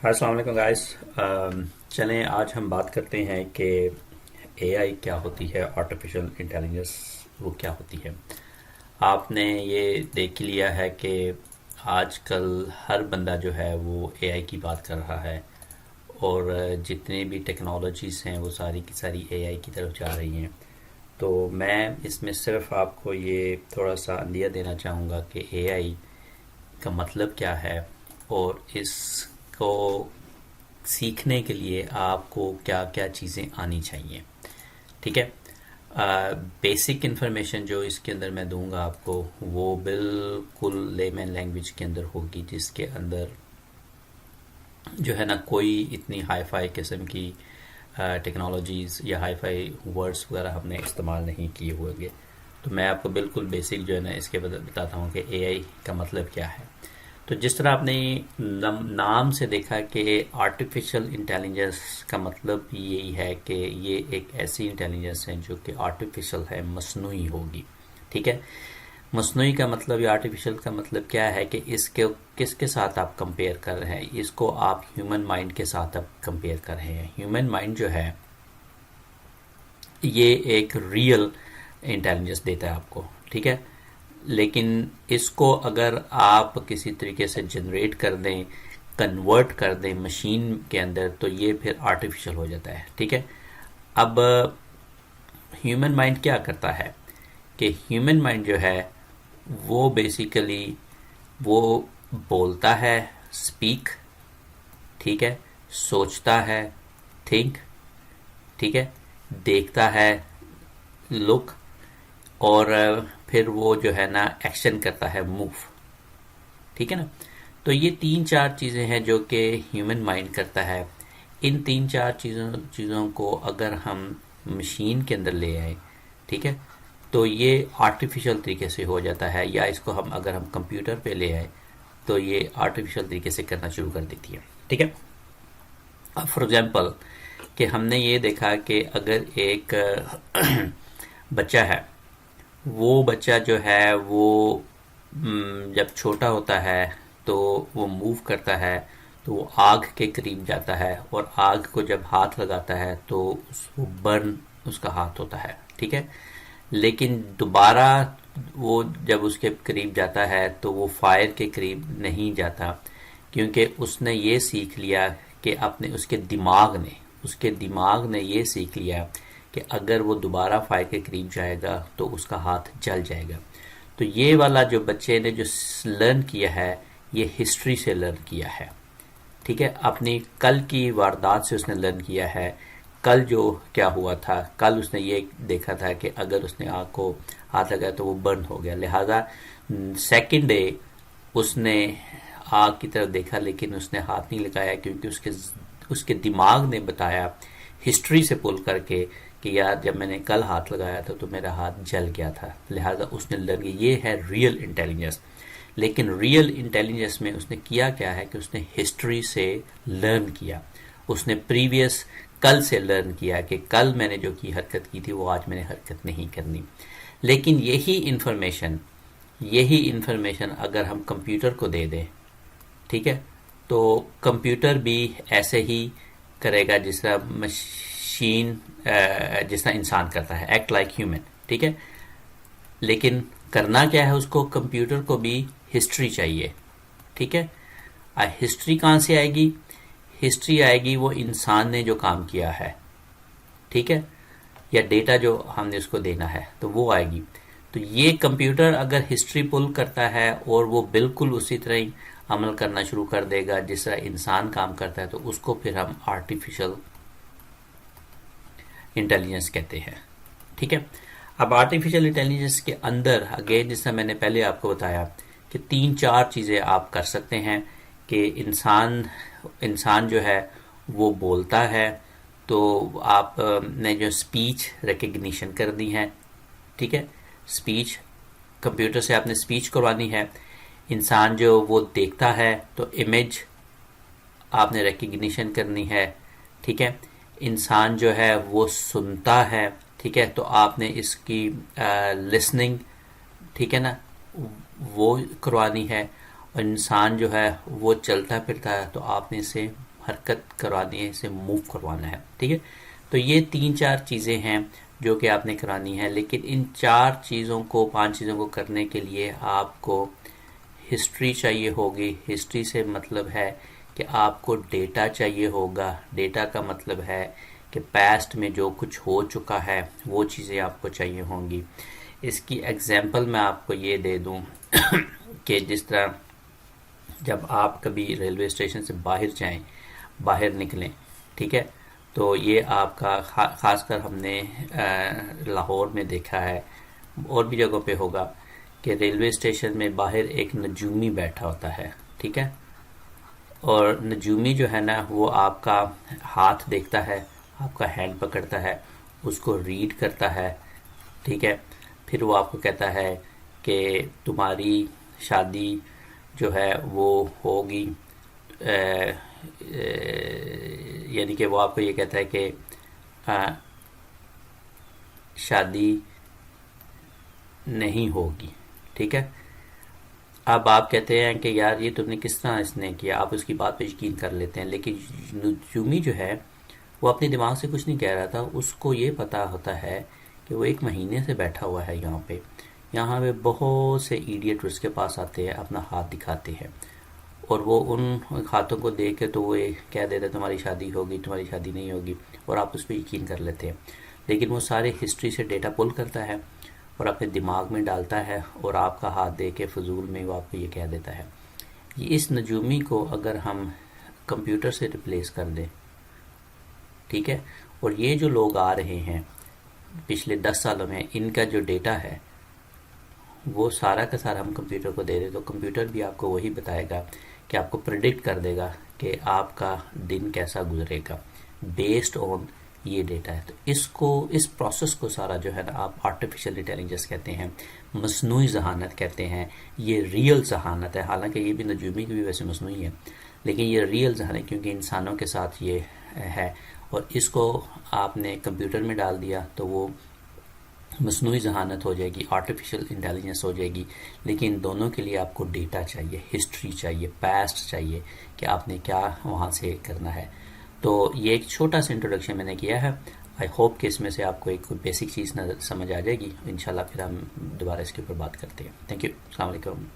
السلام علیکم گائز. چلیں آج ہم بات کرتے ہیں کہ اے آئی کیا ہوتی ہے، آرٹیفیشل انٹیلیجنس وہ کیا ہوتی ہے. آپ نے یہ دیکھ لیا ہے کہ آج کل ہر بندہ جو ہے وہ اے آئی کی بات کر رہا ہے، اور جتنی بھی ٹیکنالوجیز ہیں وہ ساری کی ساری اے آئی کی طرف جا رہی ہیں. تو میں اس میں صرف آپ کو یہ تھوڑا سا اندیہ دینا چاہوں گا کہ اے آئی کا مطلب کیا ہے، اور اس کو سیکھنے کے لیے آپ کو کیا کیا چیزیں آنی چاہیے. ٹھیک ہے. بیسک انفارمیشن جو اس کے اندر میں دوں گا آپ کو، وہ بالکل لیمن لینگویج کے اندر ہوگی، جس کے اندر جو ہے نا کوئی اتنی ہائی فائی قسم کی ٹیکنالوجیز یا ہائی فائی ورڈز وغیرہ ہم نے استعمال نہیں کیے ہوئے گے. تو میں آپ کو بالکل بیسک جو ہے نا اس کے بتاتا ہوں کہ اے آئی کا مطلب کیا ہے. تو جس طرح آپ نے نام سے دیکھا کہ آرٹیفیشل انٹیلیجنس کا مطلب یہی ہے کہ یہ ایک ایسی انٹیلیجنس ہے جو کہ آرٹیفیشل ہے، مصنوعی ہوگی. ٹھیک ہے. مصنوعی کا مطلب یا آرٹیفیشل کا مطلب کیا ہے کہ اس کے کس کے ساتھ آپ کمپیئر کر رہے ہیں. اس کو آپ ہیومن مائنڈ کے ساتھ آپ کمپیئر کر رہے ہیں. ہیومن مائنڈ جو ہے یہ ایک ریئل انٹیلیجنس دیتا ہے آپ کو. ٹھیک ہے. لیکن اس کو اگر آپ کسی طریقے سے جنریٹ کر دیں، کنورٹ کر دیں مشین کے اندر، تو یہ پھر آرٹیفیشل ہو جاتا ہے. ٹھیک ہے. اب ہیومن مائنڈ کیا کرتا ہے کہ ہیومن مائنڈ جو ہے وہ بیسیکلی وہ بولتا ہے، اسپیک. ٹھیک ہے. سوچتا ہے، تھنک. ٹھیک ہے. دیکھتا ہے، لک. اور پھر وہ جو ہے نا ایکشن کرتا ہے، موو. ٹھیک ہے نا. تو یہ تین چار چیزیں ہیں جو کہ ہیومن مائنڈ کرتا ہے. ان تین چار چیزوں کو اگر ہم مشین کے اندر لے آئیں، ٹھیک ہے، تو یہ آرٹیفیشل طریقے سے ہو جاتا ہے. یا اس کو اگر ہم کمپیوٹر پہ لے آئے تو یہ آرٹیفیشل طریقے سے کرنا شروع کر دیتی ہے. ٹھیک ہے. اب فار ایگزامپل کہ ہم نے یہ دیکھا کہ اگر ایک بچہ ہے، وہ بچہ جو ہے وہ جب چھوٹا ہوتا ہے تو وہ موو کرتا ہے، تو وہ آگ کے قریب جاتا ہے، اور آگ کو جب ہاتھ لگاتا ہے تو وہ برن اس کا ہاتھ ہوتا ہے. ٹھیک ہے. لیکن دوبارہ وہ جب اس کے قریب جاتا ہے تو وہ فائر کے قریب نہیں جاتا، کیونکہ اس نے یہ سیکھ لیا کہ اس کے دماغ نے یہ سیکھ لیا کہ اگر وہ دوبارہ فائر کے قریب جائے گا تو اس کا ہاتھ جل جائے گا. تو یہ والا جو بچے نے جو لرن کیا ہے، یہ ہسٹری سے لرن کیا ہے. ٹھیک ہے. اپنی کل کی واردات سے اس نے لرن کیا ہے. کل جو کیا ہوا تھا، کل اس نے یہ دیکھا تھا کہ اگر اس نے آگ کو ہاتھ لگایا تو وہ برن ہو گیا. لہذا سیکنڈ ڈے اس نے آگ کی طرف دیکھا، لیکن اس نے ہاتھ نہیں لگایا، کیونکہ اس کے دماغ نے بتایا ہسٹری سے پل کر کے کہ یار جب میں نے کل ہاتھ لگایا تھا تو میرا ہاتھ جل گیا تھا. لہذا اس نے لرن کیا. یہ ہے ریئل انٹیلیجنس. لیکن ریئل انٹیلیجنس میں اس نے کیا ہے کہ اس نے ہسٹری سے لرن کیا. اس نے پریویس کل سے لرن کیا کہ کل میں نے جو حرکت کی تھی وہ آج میں نے حرکت نہیں کرنی. لیکن یہی انفارمیشن اگر ہم کمپیوٹر کو دے دیں، ٹھیک ہے، تو کمپیوٹر بھی ایسے ہی کرے گا جس طرح جس طرح انسان کرتا ہے، ایکٹ لائک ہیومن. ٹھیک ہے. لیکن کرنا کیا ہے، اس کو کمپیوٹر کو بھی ہسٹری چاہیے. ٹھیک ہے. ہسٹری کہاں سے آئے گی؟ ہسٹری آئے گی وہ انسان نے جو کام کیا ہے. ٹھیک ہے. یا ڈیٹا جو ہم نے اس کو دینا ہے تو وہ آئے گی. تو یہ کمپیوٹر اگر ہسٹری پل کرتا ہے اور وہ بالکل اسی طرح ہی عمل کرنا شروع کر دے گا جس طرح انسان کام کرتا ہے، تو اس کو پھر ہم آرٹیفیشل انٹیلیجنس کہتے ہیں. ٹھیک ہے. اب آرٹیفیشل انٹیلیجنس کے اندر اگین جس طرح میں نے پہلے آپ کو بتایا کہ تین چار چیزیں آپ کر سکتے ہیں کہ انسان جو ہے وہ بولتا ہے، تو آپ نے جو اسپیچ ریکگنیشن کرنی ہے. ٹھیک ہے. اسپیچ کمپیوٹر سے آپ نے اسپیچ کروانی ہے. انسان جو وہ دیکھتا ہے تو امیج آپ نے ریکگنیشن کرنی ہے. ٹھیک ہے. انسان جو ہے وہ سنتا ہے، ٹھیک ہے، تو آپ نے اس کی لسننگ، ٹھیک ہے نا، وہ کروانی ہے. اور انسان جو ہے وہ چلتا پھرتا ہے تو آپ نے اسے حرکت کروانی ہے، اسے موو کروانا ہے، ٹھیک ہے. تو یہ 3-4 چیزیں ہیں جو کہ آپ نے کرانی ہے. لیکن ان 5 چیزوں کو کرنے کے لیے آپ کو ہسٹری چاہیے ہوگی. ہسٹری سے مطلب ہے کہ آپ کو ڈیٹا چاہیے ہوگا. ڈیٹا کا مطلب ہے کہ پاسٹ میں جو کچھ ہو چکا ہے وہ چیزیں آپ کو چاہیے ہوں گی. اس کی ایگزامپل میں آپ کو یہ دے دوں کہ جس طرح جب آپ کبھی ریلوے اسٹیشن سے باہر نکلیں، ٹھیک ہے، تو یہ آپ کا خاص کر ہم نے لاہور میں دیکھا ہے، اور بھی جگہوں پہ ہوگا کہ ریلوے اسٹیشن میں باہر ایک نجومی بیٹھا ہوتا ہے، ٹھیک ہے. اور نجومی جو ہے نا وہ آپ کا ہاتھ دیکھتا ہے، آپ کا ہینڈ پکڑتا ہے، اس کو ریڈ کرتا ہے، ٹھیک ہے. پھر وہ آپ کو کہتا ہے کہ تمہاری شادی جو ہے وہ ہوگی، یعنی کہ وہ آپ کو یہ کہتا ہے کہ شادی نہیں ہوگی، ٹھیک ہے. اب آپ کہتے ہیں کہ یار یہ تم نے کس طرح اس نے کیا، آپ اس کی بات پہ یقین کر لیتے ہیں. لیکن نجومی جو ہے وہ اپنے دماغ سے کچھ نہیں کہہ رہا تھا، اس کو یہ پتا ہوتا ہے کہ وہ 1 مہینے سے بیٹھا ہوا ہے یہاں پہ بہت سے ایڈیٹ اس کے پاس آتے ہیں، اپنا ہاتھ دکھاتے ہیں، اور وہ ان ہاتھوں کو دیکھ کے تو وہ کہہ دیتا ہے تمہاری شادی ہوگی، تمہاری شادی نہیں ہوگی، اور آپ اس پہ یقین کر لیتے ہیں. لیکن وہ سارے ہسٹری سے ڈیٹا پل کرتا ہے اور اپنے دماغ میں ڈالتا ہے، اور آپ کا ہاتھ دے کے فضول میں وہ آپ کو یہ کہہ دیتا ہے. اس نجومی کو اگر ہم کمپیوٹر سے ریپلیس کر دیں، ٹھیک ہے، اور یہ جو لوگ آ رہے ہیں پچھلے 10 سالوں میں، ان کا جو ڈیٹا ہے وہ سارا کا سارا ہم کمپیوٹر کو دے دیں، تو کمپیوٹر بھی آپ کو وہی بتائے گا کہ آپ کو پریڈکٹ کر دے گا کہ آپ کا دن کیسا گزرے گا بیسڈ آن یہ ڈیٹا ہے. تو اس پروسیس کو سارا جو ہے نا آپ آرٹیفیشیل انٹیلیجنس کہتے ہیں، مصنوعی ذہانت کہتے ہیں. یہ ریئل ذہانت ہے، حالانکہ یہ بھی نجومی کی بھی ویسے مصنوعی ہے، لیکن یہ ریئل ذہانت ہے کیونکہ انسانوں کے ساتھ یہ ہے. اور اس کو آپ نے کمپیوٹر میں ڈال دیا تو وہ مصنوعی ذہانت ہو جائے گی، آرٹیفیشیل انٹیلیجنس ہو جائے گی. لیکن دونوں کے لیے آپ کو ڈیٹا چاہیے، ہسٹری چاہیے، پاسٹ چاہیے کہ آپ نے کیا وہاں سے کرنا ہے. تو یہ ایک چھوٹا سا انٹروڈکشن میں نے کیا ہے. آئی ہوپ کہ اس میں سے آپ کو ایک بیسک چیز سمجھ آ جائے گی. انشاءاللہ پھر ہم دوبارہ اس کے اوپر بات کرتے ہیں. Thank you. السلام علیکم.